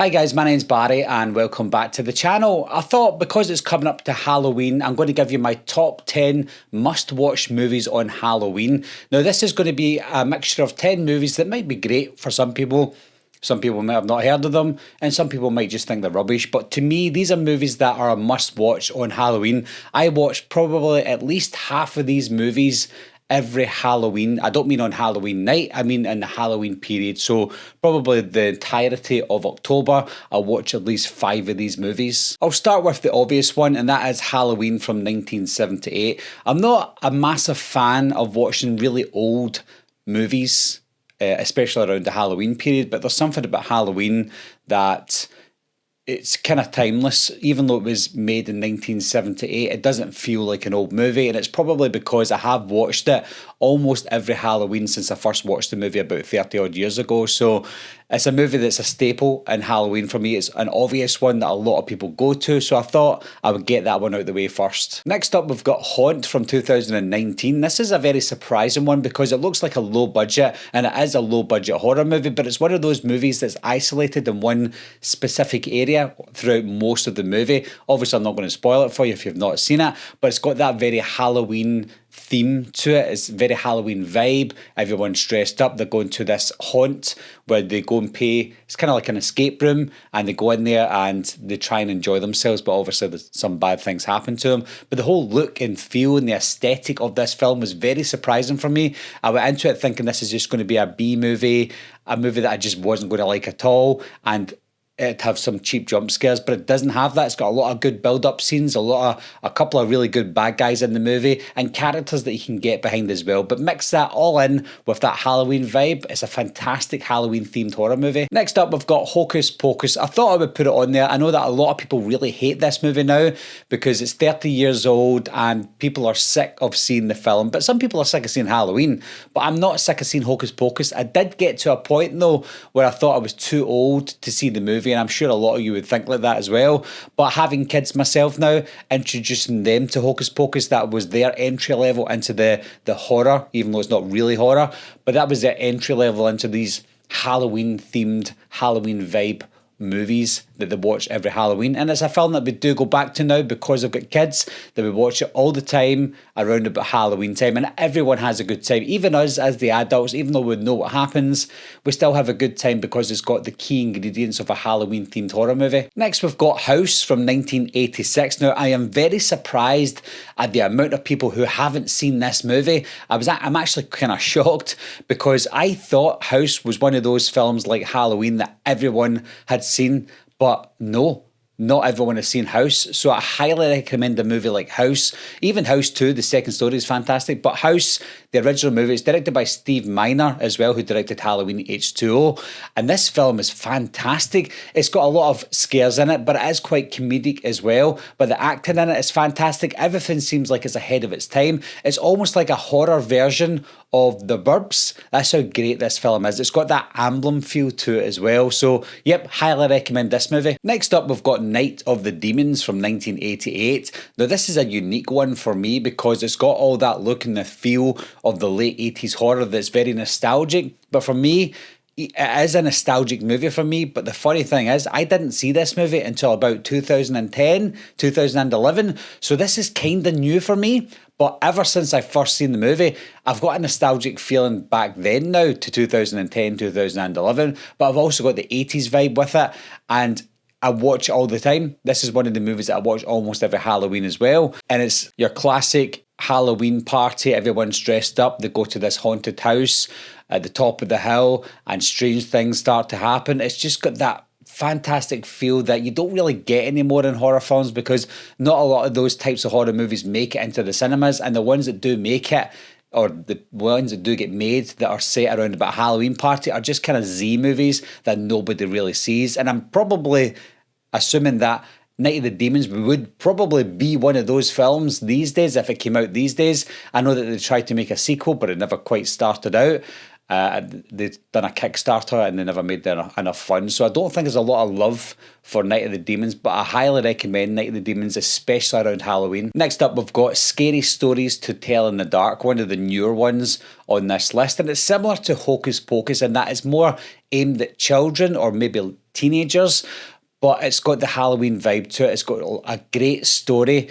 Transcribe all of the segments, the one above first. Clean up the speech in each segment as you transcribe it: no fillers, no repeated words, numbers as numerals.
Hi guys, my name's Barry and welcome back to the channel. I thought because it's coming up to Halloween, I'm going to give you my top 10 must-watch movies on Halloween. Now this is going to be a mixture of 10 movies that might be great for some people. Some people might have not heard of them, and some people might just think they're rubbish. But to me, these are movies that are a must-watch on Halloween. I watch probably at least half of these movies every Halloween. I don't mean on Halloween night, I mean in the Halloween period. So probably the entirety of October, I'll watch at least 5 of these movies. I'll start with the obvious one, and that is Halloween from 1978. I'm not a massive fan of watching really old movies, especially around the Halloween period, but there's something about Halloween that it's kind of timeless. Even though it was made in 1978, it doesn't feel like an old movie, and it's probably because I have watched it almost every Halloween since I first watched the movie about 30 odd years ago. So it's a movie that's a staple in Halloween for me. It's an obvious one that a lot of people go to, so I thought I would get that one out of the way first. Next up, we've got Haunt from 2019. This is a very surprising one because it looks like a low budget, and it is a low budget horror movie, but it's one of those movies that's isolated in one specific area throughout most of the movie. Obviously, I'm not going to spoil it for you if you've not seen it, but it's got that very Halloween theme to it. It's very Halloween vibe. Everyone's dressed up. They're going to this haunt where they go and pay. It's kind of like an escape room, and they go in there and they try and enjoy themselves, but obviously some bad things happen to them. But the whole look and feel and the aesthetic of this film was very surprising for me. I went into it thinking this is just going to be a B movie, a movie that I just wasn't going to like at all, and it'd have some cheap jump scares, but it doesn't have that. It's got a lot of good build-up scenes, a couple of really good bad guys in the movie, and characters that you can get behind as well. But mix that all in with that Halloween vibe. It's a fantastic Halloween-themed horror movie. Next up, we've got Hocus Pocus. I thought I would put it on there. I know that a lot of people really hate this movie now because it's 30 years old and people are sick of seeing the film, but some people are sick of seeing Halloween. But I'm not sick of seeing Hocus Pocus. I did get to a point, though, where I thought I was too old to see the movie, and I'm sure a lot of you would think like that as well. But having kids myself now, introducing them to Hocus Pocus, that was their entry level into the horror, even though it's not really horror, but that was their entry level into these Halloween themed, Halloween vibe movies that they watch every Halloween. And it's a film that we do go back to now because I've got kids, that we watch it all the time around about Halloween time, and everyone has a good time. Even us as the adults, even though we know what happens, we still have a good time because it's got the key ingredients of a Halloween themed horror movie. Next, we've got House from 1986. Now, I am very surprised at the amount of people who haven't seen this movie. I'm actually kind of shocked because I thought House was one of those films like Halloween that everyone had seen, but no, not everyone has seen House. So I highly recommend a movie like House. Even House 2, the second story, is fantastic, but House, the original movie, is directed by Steve Miner as well, who directed Halloween H2O, and this film is fantastic. It's got a lot of scares in it, but it is quite comedic as well, but the acting in it is fantastic. Everything seems like it's ahead of its time. It's almost like a horror version of The Burbs. That's how great this film is. It's got that Emblem feel to it as well. So, yep, highly recommend this movie. Next up, we've got Night of the Demons from 1988. Now, this is a unique one for me because it's got all that look and the feel of the late 80s horror that's very nostalgic. But for me, it is a nostalgic movie for me, but the funny thing is I didn't see this movie until about 2010, 2011, so this is kind of new for me. But ever since I first seen the movie, I've got a nostalgic feeling back then now to 2010, 2011, but I've also got the 80s vibe with it, and I watch it all the time. This is one of the movies that I watch almost every Halloween as well, and it's your classic Halloween party. Everyone's dressed up, they go to this haunted house at the top of the hill, and strange things start to happen. It's just got that fantastic feel that you don't really get anymore in horror films because not a lot of those types of horror movies make it into the cinemas, and the ones that do make it, or the ones that do get made that are set around about a Halloween party, are just kind of Z movies that nobody really sees. And I'm probably assuming that Night of the Demons would probably be one of those films these days if it came out these days. I know that they tried to make a sequel, but it never quite started out. They've done a Kickstarter and they never made enough funds. So I don't think there's a lot of love for Night of the Demons, but I highly recommend Night of the Demons, especially around Halloween. Next up, we've got Scary Stories to Tell in the Dark, one of the newer ones on this list. And it's similar to Hocus Pocus in that it's more aimed at children, or maybe teenagers, but it's got the Halloween vibe to it. It's got a great story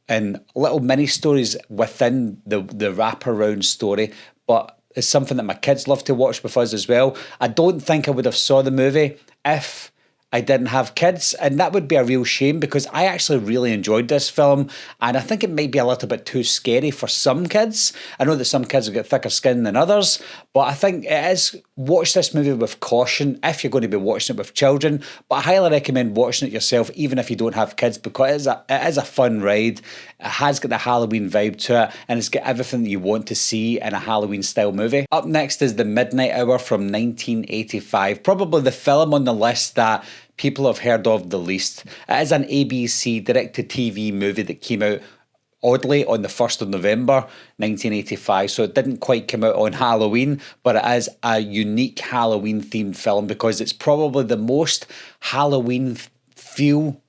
and little mini stories within the wraparound story, but it's something that my kids love to watch with us as well. I don't think I would have saw the movie if I didn't have kids, and that would be a real shame because I actually really enjoyed this film, and I think it might be a little bit too scary for some kids. I know that some kids have got thicker skin than others, but I think it is, watch this movie with caution if you're going to be watching it with children, but I highly recommend watching it yourself even if you don't have kids, because it is a fun ride. It has got the Halloween vibe to it, and it's got everything that you want to see in a Halloween style movie. Up next is The Midnight Hour from 1985, probably the film on the list that people have heard of the least. It is an ABC direct-to-TV movie that came out oddly on the 1st of November 1985, so it didn't quite come out on Halloween, but it is a unique Halloween themed film because it's probably the most Halloween feel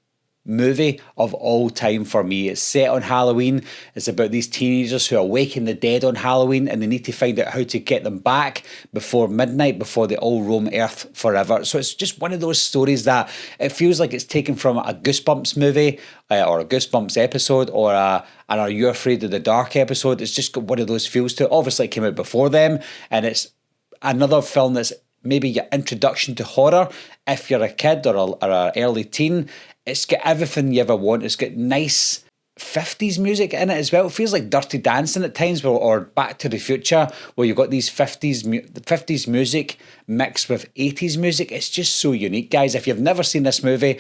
movie of all time for me. It's set on Halloween. It's about these teenagers who awaken the dead on Halloween, and they need to find out how to get them back before midnight, before they all roam Earth forever. So it's just one of those stories that it feels like it's taken from a Goosebumps movie or a Goosebumps episode or an Are You Afraid of the Dark episode. It's just got one of those feels to it. Obviously it came out before them, and it's another film that's maybe your introduction to horror if you're a kid or an early teen. It's got everything you ever want. It's got nice 50s music in it as well. It feels like Dirty Dancing at times, or Back to the Future, where you've got these 50s music mixed with 80s music. It's just so unique, guys. If you've never seen this movie,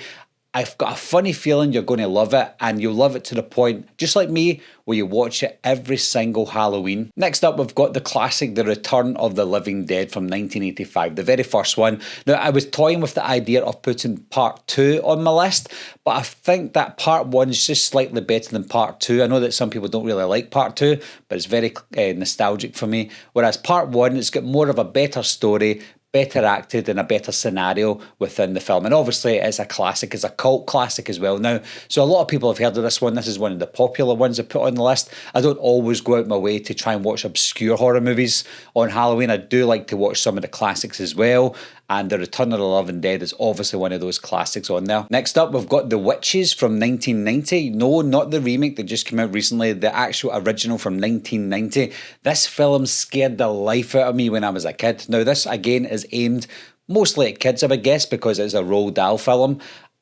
I've got a funny feeling you're going to love it, and you'll love it to the point, just like me, where you watch it every single Halloween. Next up, we've got the classic The Return of the Living Dead from 1985, the very first one. Now, I was toying with the idea of putting part 2 on my list, but I think that part 1 is just slightly better than part 2. I know that some people don't really like part 2, but it's very nostalgic for me. Whereas part 1, it's got more of a better story, better acted, and a better scenario within the film. And obviously it's a classic, it's a cult classic as well now. So a lot of people have heard of this one. This is one of the popular ones I put on the list. I don't always go out my way to try and watch obscure horror movies on Halloween. I do like to watch some of the classics as well. And The Return of the Living Dead is obviously one of those classics on there. Next up, we've got The Witches from 1990. No, not the remake that just came out recently, the actual original from 1990. This film scared the life out of me when I was a kid. Now, this again is aimed mostly at kids, I would guess, because it's a Roald Dahl film.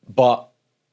But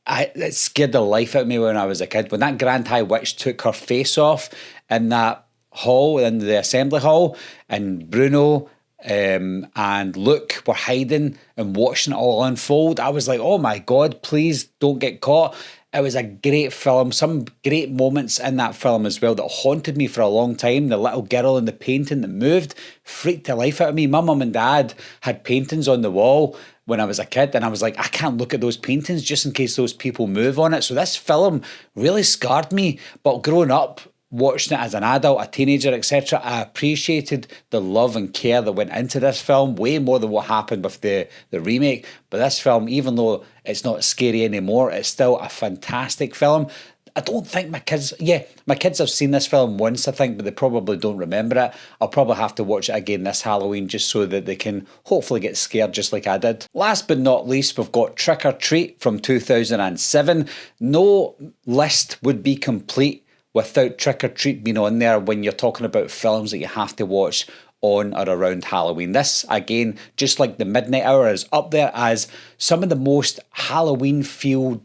it scared the life out of me when I was a kid. When that Grand High Witch took her face off in that hall, in the assembly hall, and Bruno and Luke were hiding and watching it all unfold, I was like, oh my God, please don't get caught. It was a great film. Some great moments in that film as well that haunted me for a long time. The little girl in the painting that moved freaked the life out of me. My mum and dad had paintings on the wall when I was a kid, and I was like, I can't look at those paintings just in case those people move on it. So this film really scarred me. But growing up, watching it as an adult, a teenager, etc., I appreciated the love and care that went into this film way more than what happened with the remake. But this film, even though it's not scary anymore, it's still a fantastic film. I don't think my kids have seen this film once, I think, but they probably don't remember it. I'll probably have to watch it again this Halloween just so that they can hopefully get scared just like I did. Last but not least, we've got Trick or Treat from 2007. No list would be complete without Trick or Treat being on there when you're talking about films that you have to watch on or around Halloween. This, again, just like The Midnight Hour, is up there as some of the most Halloween-filled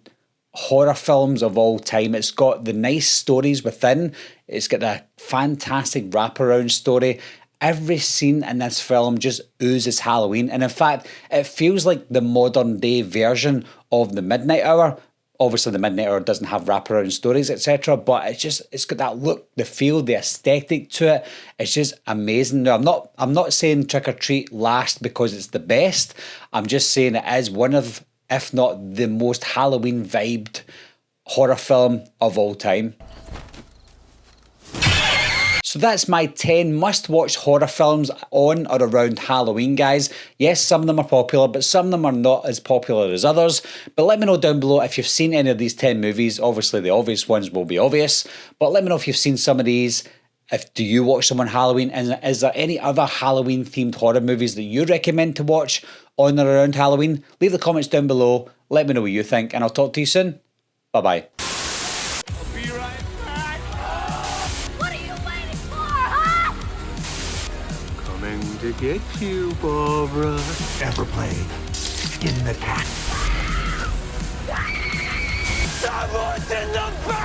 horror films of all time. It's got the nice stories within. It's got a fantastic wraparound story. Every scene in this film just oozes Halloween. And in fact, it feels like the modern day version of The Midnight Hour. Obviously, The Midnight Hour doesn't have wraparound stories, etc., but it's got that look, the feel, the aesthetic to it. It's just amazing. Now, I'm not saying Trick or Treat last because it's the best. I'm just saying it is one of, if not the most Halloween vibed horror film of all time. So that's my 10 must-watch horror films on or around Halloween, guys. Yes, some of them are popular, but some of them are not as popular as others. But let me know down below if you've seen any of these 10 movies. Obviously, the obvious ones will be obvious, but let me know if you've seen some of these. Do you watch them on Halloween? And is there any other Halloween-themed horror movies that you recommend to watch on or around Halloween? Leave the comments down below. Let me know what you think, and I'll talk to you soon. Bye-bye. I'll be right back. What are you waiting for, huh? Coming to get you, Barbara. Ever played Skin the Cat? Someone's in the back!